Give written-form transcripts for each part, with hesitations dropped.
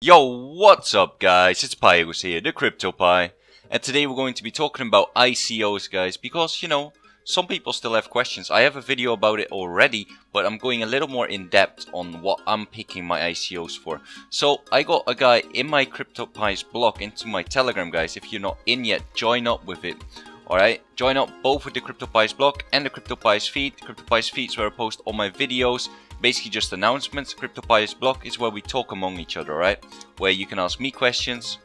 Yo, what's up guys? It's Pygus here, the Crypto Pie. And today we're going to be talking about ICOs, guys, because, some people still have questions. I have a video about it already, but I'm going a little more in depth on what I'm picking my ICOs for. So, I got a guy in my Crypto Pie's blog into my Telegram, guys. If you're not in yet, join up with it. Alright, join up both with the Crypto Pie's blog and the Crypto Pie's feed. Crypto Pie's feed is where I post all my videos. Basically just announcements. Crypto Pie's blog is where we talk among each other, right? Where you can ask me questions,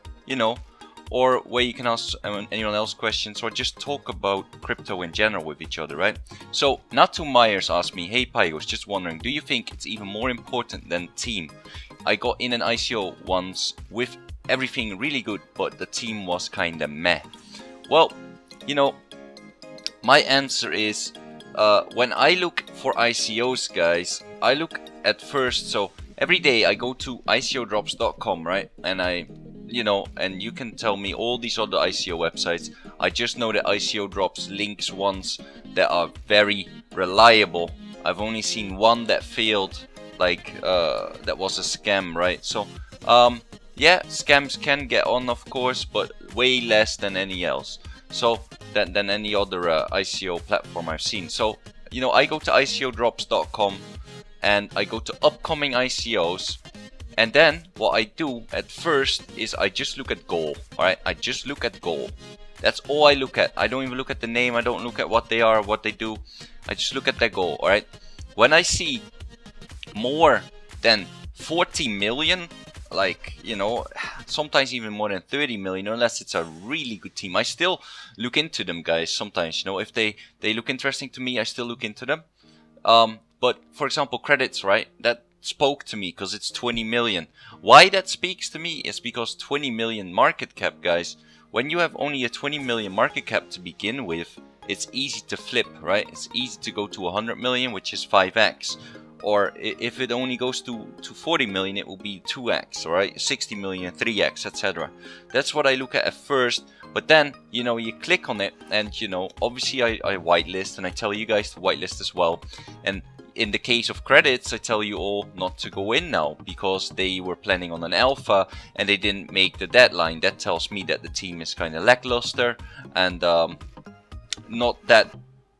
or where you can ask anyone else questions, or just talk about crypto in general with each other, right? So Natu Myers asked me, hey Pi, I was just wondering, do you think it's even more important than team? I got in an ICO once with everything really good, but the team was kinda meh. Well, my answer is, when I look for ICOs, guys, I look at first, so every day I go to ICOdrops.com, right? And and you can tell me all these other ICO websites. I just know that ICO drops links ones that are very reliable. I've only seen one that failed, that was a scam, right? So, yeah, scams can get on, of course, but way less than any else. So, than any other ICO platform I've seen. So, I go to ICOdrops.com and I go to upcoming ICOs, and then what I do at first is I just look at goal. Alright, I just look at goal. That's all I look at. I don't even look at the name, I don't look at what they are, what they do. I just look at their goal. Alright, when I see more than 40 million, sometimes even more than 30 million, unless it's a really good team, I still look into them, guys. Sometimes, if they look interesting to me, I still look into them. But for example, credits, right? That spoke to me because it's 20 million. Why that speaks to me is because 20 million market cap, guys. When you have only a 20 million market cap to begin with, it's easy to flip, right? It's easy to go to 100 million, which is 5x. Or if it only goes to 40 million, it will be 2x, alright? 60 million, 3x, etc. That's what I look at first. But then, you click on it, and, obviously I whitelist, and I tell you guys to whitelist as well. And in the case of credits, I tell you all not to go in now, because they were planning on an alpha, and they didn't make the deadline. That tells me that the team is kind of lackluster, and not that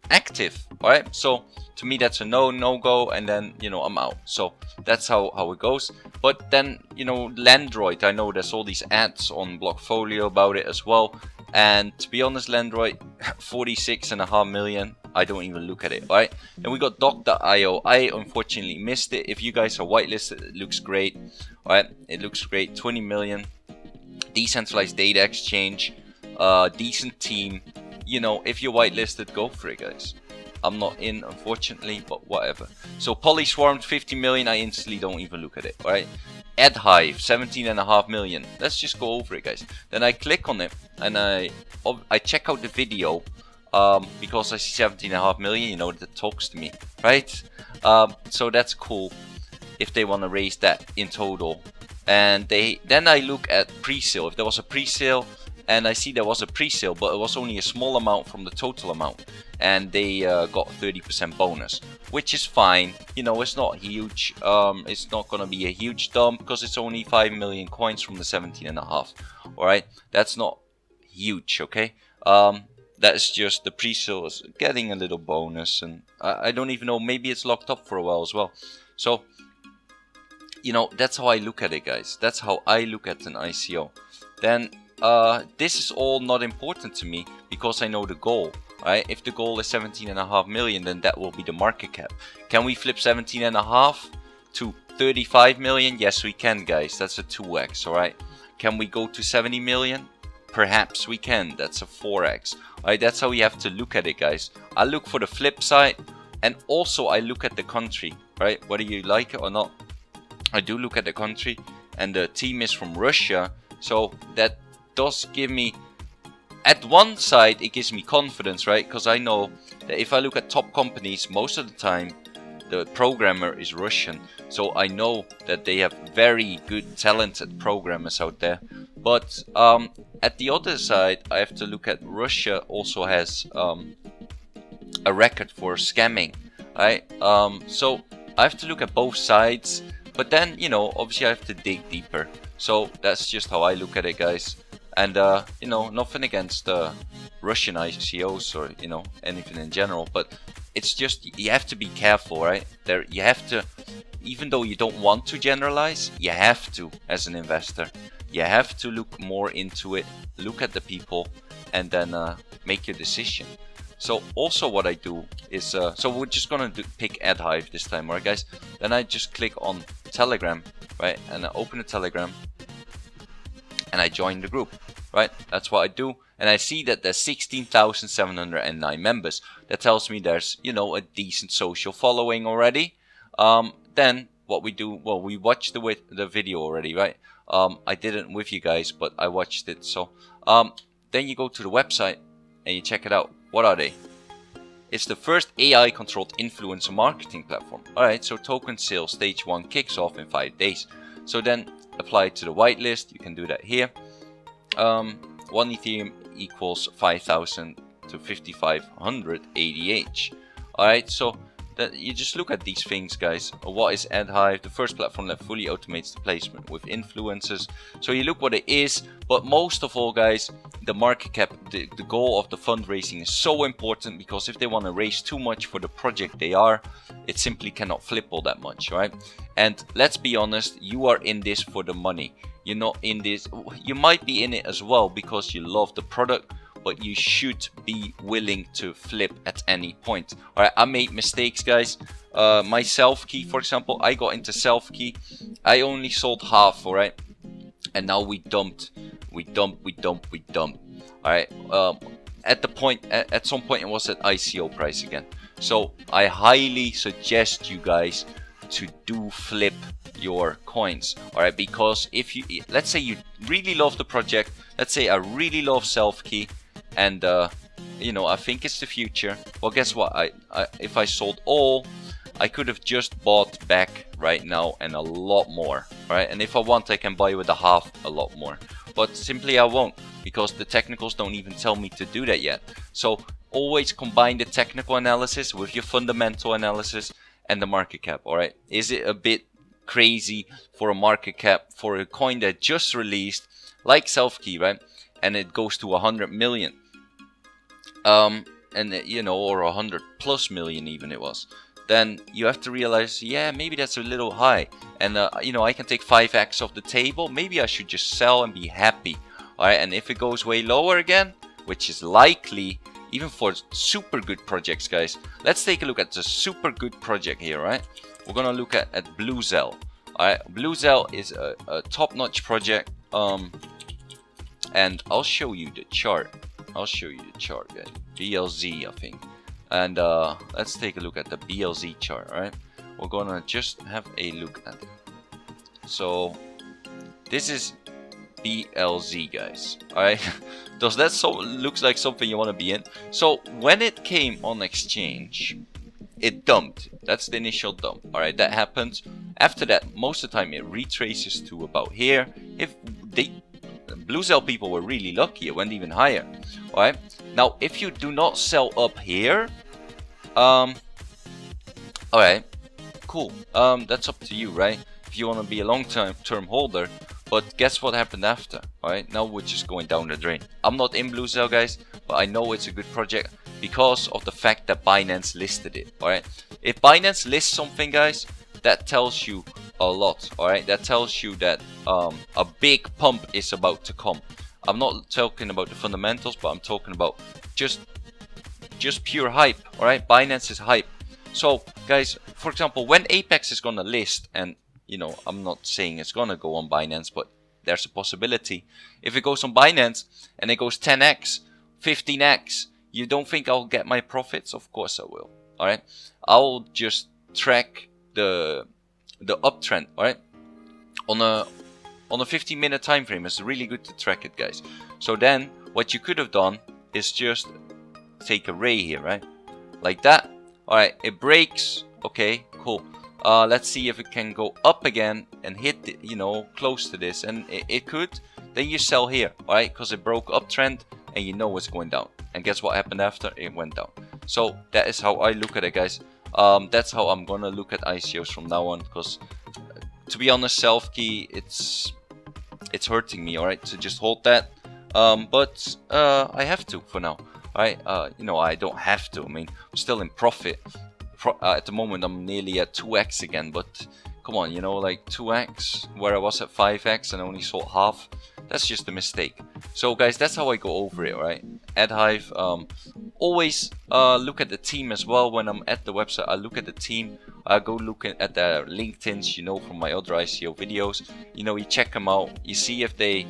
active, alright? So to me that's a no-go, and then I'm out. So that's how it goes. But then Landroid, I know there's all these ads on Blockfolio about it as well, and to be honest, Landroid 46.5 million, I don't even look at it, right? Then we got Doc.io. I unfortunately missed it. If you guys are whitelisted, it looks great, alright? It looks great. 20 million, decentralized data exchange, decent team. If you're whitelisted, go for it, guys. I'm not in, unfortunately, but whatever. So Polyswarmed 50 million, I instantly don't even look at it, right? AdHive 17.5 million. Let's just go over it, guys. Then I click on it and I check out the video, because I see 17.5 million, that talks to me, right? So that's cool if they want to raise that in total. And then I look at pre-sale. If there was a pre-sale, and I see there was a pre-sale, but it was only a small amount from the total amount, and they got 30% bonus, which is fine. It's not huge. It's not gonna be a huge dump because it's only 5 million coins from the 17.5. All right, that's not huge. Okay, that's just the pre-sale is getting a little bonus, and I don't even know. Maybe it's locked up for a while as well. So that's how I look at it, guys. That's how I look at an ICO. Then this is all not important to me because I know the goal, right? If the goal is 17.5 million, then that will be the market cap. Can we flip 17.5 to 35 million? Yes, we can, guys. That's a 2x, alright? Can we go to 70 million? Perhaps we can. That's a 4x. Alright, that's how you have to look at it, guys. I look for the flip side, and also I look at the country, right? Whether you like it or not, I do look at the country, and the team is from Russia, so that does give me, at one side it gives me confidence, right? Because I know that if I look at top companies, most of the time the programmer is Russian, so I know that they have very good talented programmers out there. But at the other side, I have to look at Russia also has a record for scamming, right? So I have to look at both sides. But then, you know, obviously I have to dig deeper. So that's just how I look at it, guys. And you know, nothing against Russian ICOs or, you know, anything in general, but it's just, you have to be careful, right? There, you have to, even though you don't want to generalize, you have to, as an investor, you have to look more into it, look at the people, and then make your decision. So also what I do is, so we're just gonna pick AdHive this time, alright guys? Then I just click on Telegram, right? And I open the Telegram, and I join the group, right? That's what I do. And I see that there's 16,709 members. That tells me there's, you know, a decent social following already. Then what we do, well, we watched the video already, right? I didn't with you guys, but I watched it. So then you go to the website and you check it out. What are they? It's the first AI-controlled influencer marketing platform. Alright, so token sales stage 1 kicks off in 5 days. So then apply it to the whitelist. You can do that here. 1 Ethereum equals 5,000 to 5,500 ADH. Alright, so that you just look at these things, guys. What is AdHive? The first platform that fully automates the placement with influencers. So you look what it is, but most of all, guys, the market cap, the goal of the fundraising is so important, because if they want to raise too much for the project they are, it simply cannot flip all that much, right? And let's be honest, you are in this for the money. You're not in this, you might be in it as well because you love the product, but you should be willing to flip at any point. Alright, I made mistakes, guys. My self key, for example, I got into self key. I only sold half, alright? And now we dumped. Alright, at some point it was at ICO price again. So I highly suggest you guys to do flip your coins, alright? Because if you, let's say you really love the project, let's say I really love self key, and you know, I think it's the future. Well, guess what? If I sold all, I could have just bought back right now and a lot more, right? And if I want, I can buy with a half a lot more, but simply I won't, because the technicals don't even tell me to do that yet. So always combine the technical analysis with your fundamental analysis and the market cap. All right, is it a bit crazy for a market cap for a coin that just released like self-key, right? And it goes to 100 million, and you know, or 100 plus million even it was. Then you have to realize, yeah, maybe that's a little high, and you know, I can take 5x off the table. Maybe I should just sell and be happy. All right, and if it goes way lower again, which is likely, even for super good projects, guys. Let's take a look at the super good project here, right? We're gonna look at Bluezell. All right, Bluezell is a top-notch project. And I'll show you the chart. Guys. BLZ, I think. And let's take a look at the BLZ chart, right? We're gonna just have a look at it. So this is BLZ, guys. Alright. Does that looks like something you want to be in? So when it came on exchange, it dumped. That's the initial dump. Alright, that happens. After that, most of the time it retraces to about here. If they Bluezell people were really lucky, it went even higher. Alright, now if you do not sell up here, alright, cool, that's up to you, right? If you want to be a long-term holder. But guess what happened after? Alright, now we're just going down the drain. I'm not in Bluezell, guys, but I know it's a good project because of the fact that Binance listed it. Alright, if Binance lists something, guys, that tells you a lot. Alright, that tells you that a big pump is about to come. I'm not talking about the fundamentals, but I'm talking about just pure hype. Alright, Binance is hype. So guys, for example, when Apex is gonna list, and you know, I'm not saying it's gonna go on Binance, but there's a possibility. If it goes on Binance and it goes 10x, 15x, you don't think I'll get my profits? Of course I will. Alright, I'll just track the uptrend. Alright, on a 15-minute time frame. It's really good to track it, guys. So then what you could have done is just take a ray here, right, like that. Alright, it breaks. Okay, cool. Let's see if it can go up again and hit the, you know, close to this, and it could. Then you sell here, alright, because it broke uptrend and you know it's going down. And guess what happened after? It went down. So that is how I look at it, guys. That's how I'm gonna look at ICOs from now on, because to be honest, self key, it's hurting me, alright, to just hold that. But I have to for now. Alright, you know, I don't have to. I mean, I'm still in profit. At the moment, I'm nearly at 2x again, but come on, you know, like 2x where I was at 5x and I only sold half. That's just a mistake. So guys, that's how I go over it, right? AdHive, always look at the team as well. When I'm at the website, I look at the team. I go look at their LinkedIn's, you know, from my other ICO videos. You know, you check them out. You see if they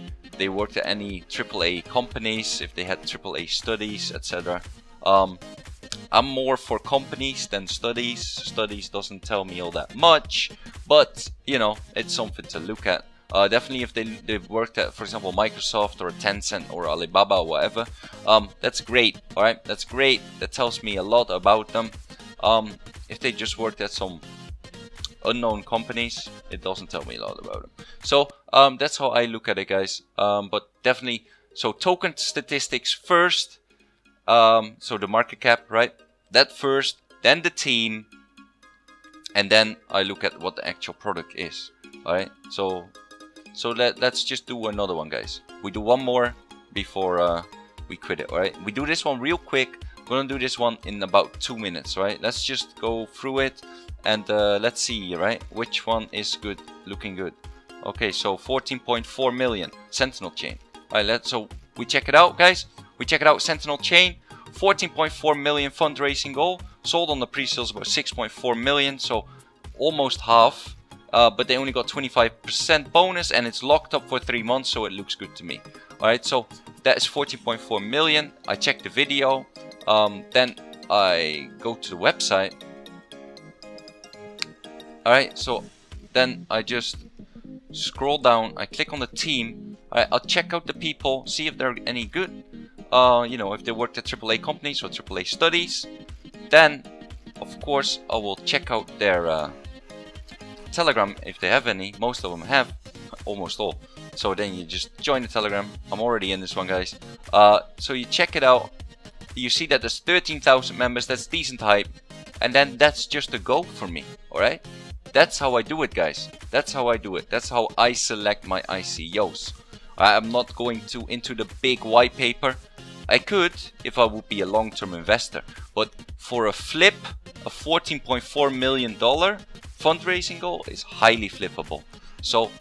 worked at any AAA companies, if they had AAA studies, etc. I'm more for companies than studies. Studies doesn't tell me all that much, but you know, it's something to look at. Definitely if they've worked at, for example, Microsoft or Tencent or Alibaba or whatever, that's great. All right, that's great. That tells me a lot about them. If they just worked at some unknown companies, it doesn't tell me a lot about them. So that's how I look at it, guys. But definitely, so token statistics first. So the market cap, right? That first, then the team, and then I look at what the actual product is. All right. So let's just do another one, guys. We do one more before we quit it. All right. We do this one real quick. We're gonna do this one in about 2 minutes. Right. Let's just go through it and let's see. Right, which one is good, looking good. Okay. So 14.4 million Sentinel chain. All right. So we check it out, guys. We check it out. Sentinel chain. 14.4 million fundraising goal, sold on the pre-sales about 6.4 million, so almost half, but they only got 25% bonus and it's locked up for 3 months, so it looks good to me. Alright, so that is 14.4 million. I check the video, then I go to the website. Alright, so then I just scroll down, I click on the team. Alright, I'll check out the people, see if they're any good. You know, if they worked at AAA companies or AAA studies. Then, of course, I will check out their Telegram if they have any. Most of them have, almost all. So then you just join the Telegram. I'm already in this one, guys. So you check it out. You see that there's 13,000 members. That's decent hype. And then that's just a go for me. Alright? That's how I do it, guys. That's how I do it. That's how I select my ICOs. I'm not going into the big white paper. I could if I would be a long-term investor, but for a flip, a $14.4 million fundraising goal is highly flippable. So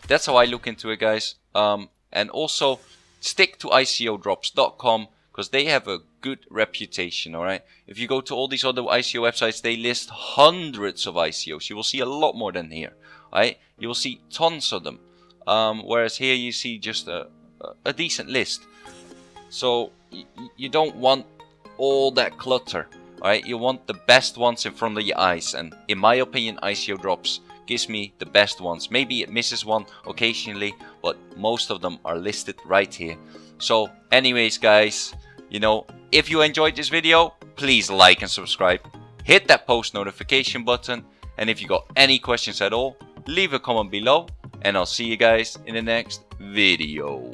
that's how I look into it, guys. And also stick to ICOdrops.com because they have a good reputation. All right. If you go to all these other ICO websites, they list hundreds of ICOs. You will see a lot more than here. All right. You will see tons of them. Whereas here you see just a decent list. So you don't want all that clutter, right? You want the best ones in front of your eyes, and in my opinion, ICO Drops gives me the best ones. Maybe it misses one occasionally, but most of them are listed right here. So anyways, guys, you know, if you enjoyed this video, please like and subscribe. Hit that post notification button, and if you got any questions at all, leave a comment below, and I'll see you guys in the next video.